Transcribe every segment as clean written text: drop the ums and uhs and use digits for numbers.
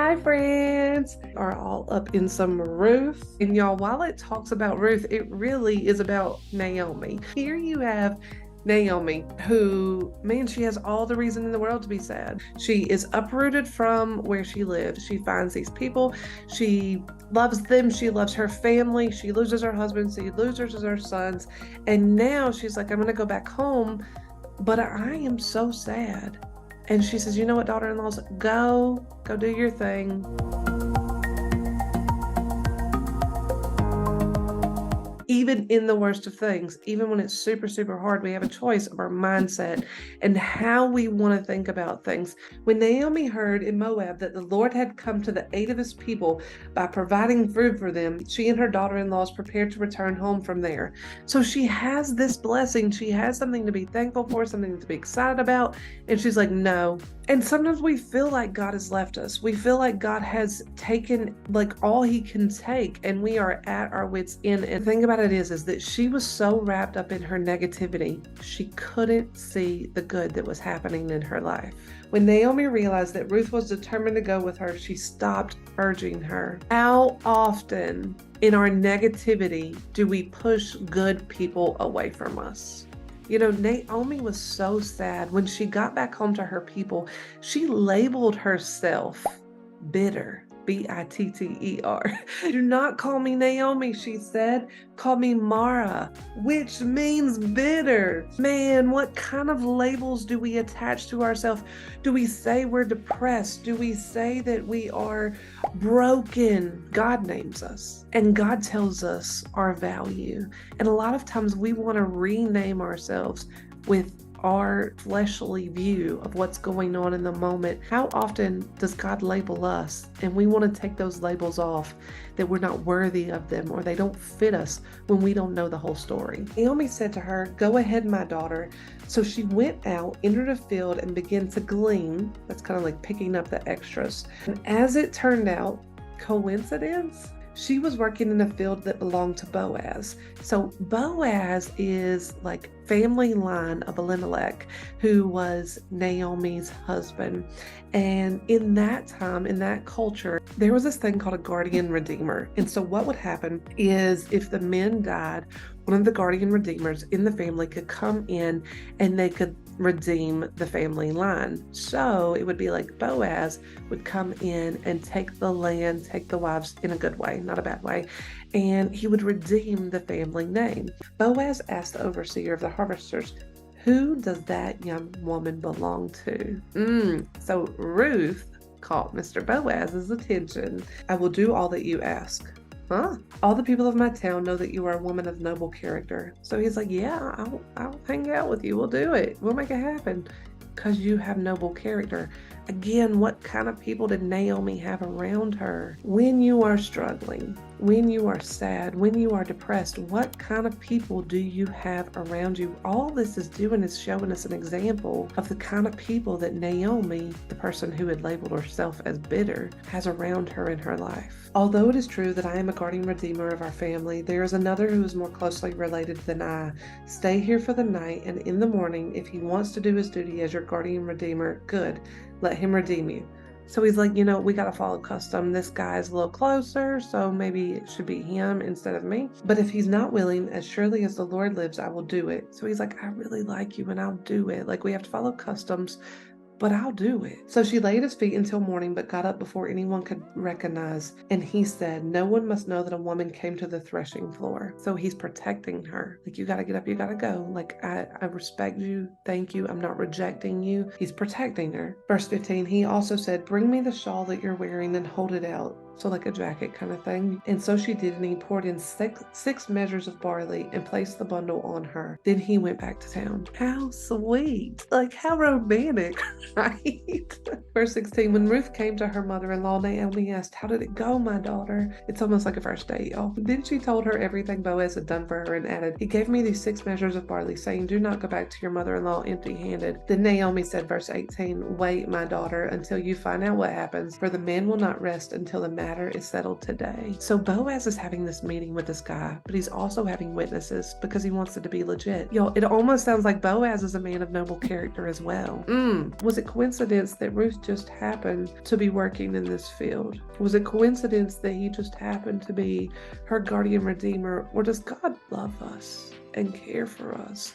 Hi, friends. Are all up in some Ruth. And y'all, while it talks about Ruth, it really is about Naomi. Here you have Naomi, who, man, she has all the reason in the world to be sad. She is uprooted from where she lives. She finds these people. She loves them. She loves her family. She loses her husband. She loses her sons. And now she's like, I'm going to go back home, but I am so sad. And she says, you know what, daughter-in-laws, go do your thing. Even in the worst of things, even when it's super, super hard, we have a choice of our mindset and how we want to think about things. When Naomi heard in Moab that the Lord had come to the aid of his people by providing food for them, she and her daughter-in-laws prepared to return home from there. So she has this blessing. She has something to be thankful for, something to be excited about. And she's like, no. And sometimes we feel like God has left us. We feel like God has taken like all he can take, and we are at our wits' end. And the thing about it is that she was so wrapped up in her negativity, she couldn't see the good that was happening in her life. When Naomi realized that Ruth was determined to go with her, she stopped urging her. How often in our negativity do we push good people away from us? You know, Naomi was so sad. When she got back home to her people, she labeled herself bitter. Bitter. Do not call me Naomi, she said. Call me Mara, which means bitter. Man, what kind of labels do we attach to ourselves? Do we say we're depressed? Do we say that we are broken? God names us, and God tells us our value. And a lot of times we want to rename ourselves with our fleshly view of what's going on in the moment. How often does God label us and we want to take those labels off, that we're not worthy of them or they don't fit us, when we don't know the whole story? Naomi said to her, go ahead, my daughter. So she went out, entered a field, and began to glean. That's kind of like picking up the extras. And as it turned out, coincidence? She was working in a field that belonged to Boaz. So Boaz is like family line of Elimelech, who was Naomi's husband. And in that time, in that culture, there was this thing called a guardian redeemer. And so what would happen is if the men died, one of the guardian redeemers in the family could come in and they could redeem the family line. So it would be like Boaz would come in and take the land, take the wives in a good way, not a bad way, and he would redeem the family name. Boaz asked the overseer of the harvesters, who does that young woman belong to? So Ruth caught Mr. Boaz's attention. I will do all that you ask. Huh? All the people of my town know that you are a woman of noble character. So he's like, yeah, I'll hang out with you. We'll do it. We'll make it happen. Because you have noble character. Again, what kind of people did Naomi have around her? When you are struggling, when you are sad, when you are depressed, what kind of people do you have around you? All this is doing is showing us an example of the kind of people that Naomi, the person who had labeled herself as bitter, has around her in her life. Although it is true that I am a guardian redeemer of our family, there is another who is more closely related than I. Stay here for the night, and in the morning, if he wants to do his duty as your guardian redeemer, good. Let him redeem you. So he's like, we got to follow custom. This guy is a little closer, so maybe it should be him instead of me. But if he's not willing, as surely as the Lord lives, I will do it. So he's like, I really like you and I'll do it. Like, we have to follow customs, but I'll do it. So she lay at his feet until morning, but got up before anyone could recognize. And he said, no one must know that a woman came to the threshing floor. So he's protecting her. Like, you got to get up, you got to go. Like, I respect you. Thank you. I'm not rejecting you. He's protecting her. Verse 15, he also said, bring me the shawl that you're wearing and hold it out. So like a jacket kind of thing. And so she did, and he poured in six measures of barley and placed the bundle on her. Then he went back to town. How sweet. Like, how romantic, right? Verse 16, when Ruth came to her mother-in-law, Naomi asked, how did it go, my daughter? It's almost like a first date, y'all. Then she told her everything Boaz had done for her and added, he gave me these 6 measures of barley, saying, do not go back to your mother-in-law empty-handed. Then Naomi said, verse 18, wait, my daughter, until you find out what happens, for the man will not rest until the matter is settled today. So Boaz is having this meeting with this guy, but he's also having witnesses because he wants it to be legit. Y'all, it almost sounds like Boaz is a man of noble character as well. Was it coincidence that Ruth just happened to be working in this field? Was it coincidence that he just happened to be her guardian redeemer? Or does God love us and care for us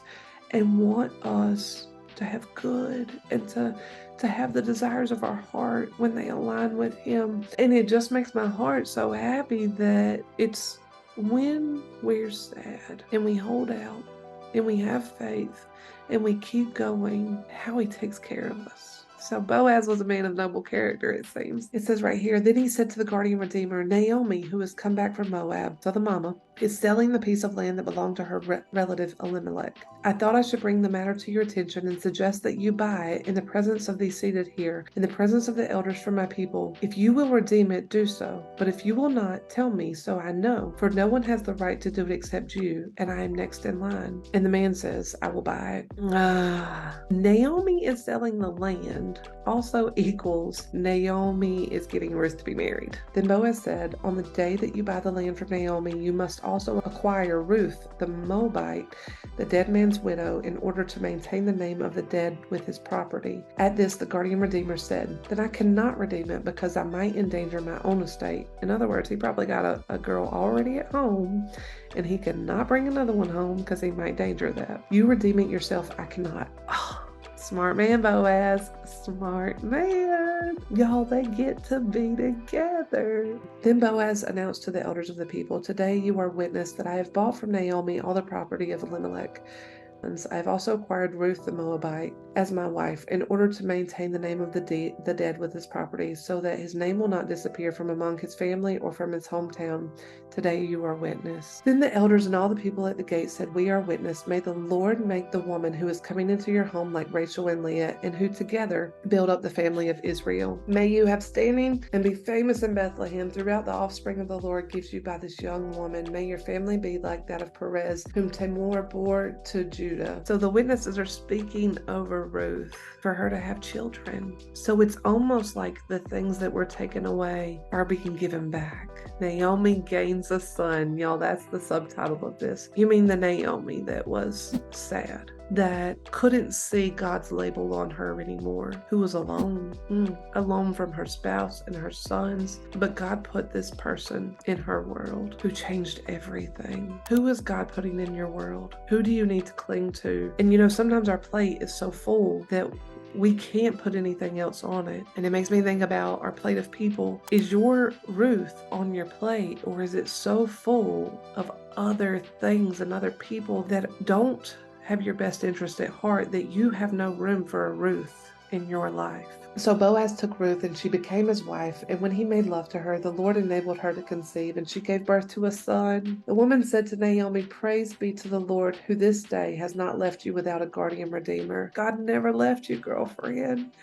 and want us to have good and to have the desires of our heart when they align with Him? And it just makes my heart so happy that it's when we're sad and we hold out and we have faith and we keep going, how He takes care of us. So Boaz was a man of noble character, it seems. It says right here, then he said to the guardian redeemer, Naomi, who has come back from Moab, so the mama, is selling the piece of land that belonged to her relative Elimelech. I thought I should bring the matter to your attention and suggest that you buy it in the presence of these seated here, in the presence of the elders from my people. If you will redeem it, do so. But if you will not, tell me so I know, for no one has the right to do it except you, and I am next in line. And the man says, I will buy it. Naomi is selling the land also equals Naomi is getting Ruth to be married. Then Boaz said, on the day that you buy the land from Naomi, you must also acquire Ruth, the Moabite, the dead man's widow, in order to maintain the name of the dead with his property. At this, the guardian redeemer said, then I cannot redeem it because I might endanger my own estate. In other words, he probably got a girl already at home, and he cannot bring another one home because he might danger that. You redeem it yourself, I cannot. Smart man, Boaz. Smart man. Y'all, they get to be together. Then Boaz announced to the elders of the people, today you are witness that I have bought from Naomi all the property of Elimelech. I have also acquired Ruth the Moabite as my wife in order to maintain the name of the dead with his property, so that his name will not disappear from among his family or from his hometown. Today you are witness. Then the elders and all the people at the gate said, we are witness. May the Lord make the woman who is coming into your home like Rachel and Leah, and who together build up the family of Israel. May you have standing and be famous in Bethlehem throughout the offspring of the Lord gives you by this young woman. May your family be like that of Perez, whom Tamar bore to Judah. So the witnesses are speaking over Ruth for her to have children. So it's almost like the things that were taken away are being given back. Naomi gains a son. Y'all, that's the subtitle of this. You mean the Naomi that was sad, that couldn't see God's label on her anymore, who was alone, alone from her spouse and her sons. But God put this person in her world who changed everything. Who is God putting in your world? Who do you need to cling to? And sometimes our plate is so full that we can't put anything else on it. And it makes me think about our plate of people. Is your Ruth on your plate, or is it so full of other things and other people that don't have your best interest at heart that you have no room for a Ruth in your life? So Boaz took Ruth, and she became his wife, and when he made love to her, the Lord enabled her to conceive, and she gave birth to a son. The woman said to Naomi, praise be to the Lord, who this day has not left you without a guardian redeemer. God never left you, girlfriend.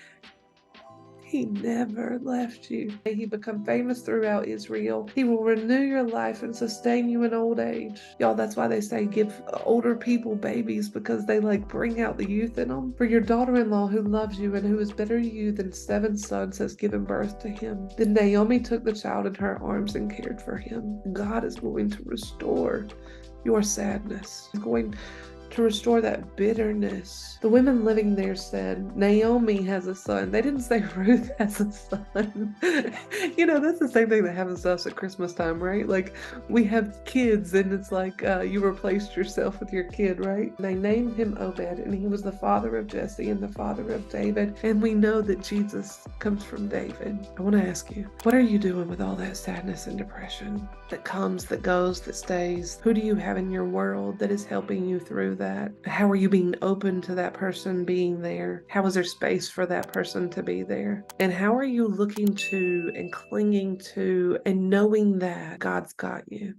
He never left you. May He become famous throughout Israel. He will renew your life and sustain you in old age. Y'all, that's why they say give older people babies, because they bring out the youth in them. For your daughter-in-law who loves you and who is better to you than 7 sons has given birth to him. Then Naomi took the child in her arms and cared for him. God is going to restore your sadness. He's going to restore that bitterness. The women living there said, Naomi has a son. They didn't say Ruth has a son. That's the same thing that happens to us at Christmas time, right? We have kids, and it's you replaced yourself with your kid, right? They named him Obed, and he was the father of Jesse and the father of David. And we know that Jesus comes from David. I want to ask you, what are you doing with all that sadness and depression that comes, that goes, that stays? Who do you have in your world that is helping you through that? How are you being open to that person being there? How is there space for that person to be there? And how are you looking to and clinging to and knowing that God's got you?